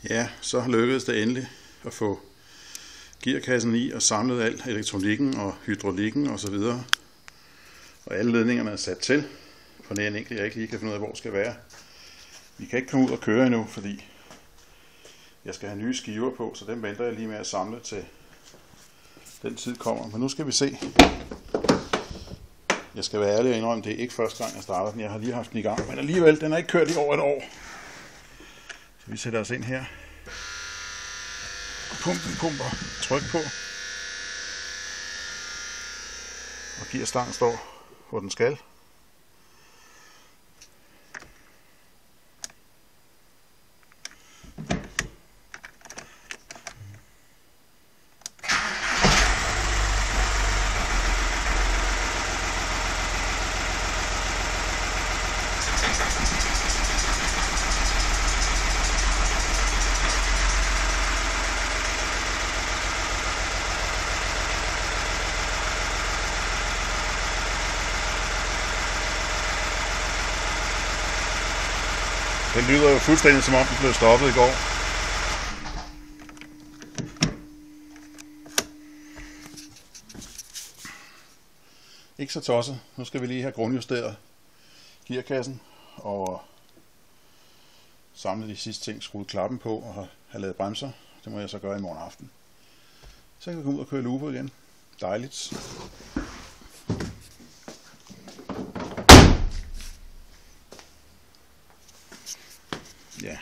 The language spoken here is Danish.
Ja, så lykkedes det endelig at få gearkassen i og samlet al elektronikken og hydraulikken osv. Og alle ledningerne er sat til, for det er en enkelt, jeg ikke lige kan finde ud af, hvor skal være. Vi kan ikke komme ud og køre endnu, fordi jeg skal have nye skiver på, så dem venter jeg lige med at samle til den tid kommer. Men nu skal vi se. Jeg skal være ærlig og indrømme, det er ikke første gang jeg starter den. Jeg har lige haft den i gang, men alligevel, den er ikke kørt i over et år. Så vi sætter os ind her. Pumpen pumper. Tryk på. Og gearstangen står, hvor den skal. Den lyder jo fuldstændig som om den blev stoppet i går. Ikke så tosset. Nu skal vi lige have grundjusteret gearkassen og samle de sidste ting, skruet klappen på og have lavet bremser. Det må jeg så gøre i morgen aften. Så kan vi komme ud og køre loopet igen. Dejligt. Ja.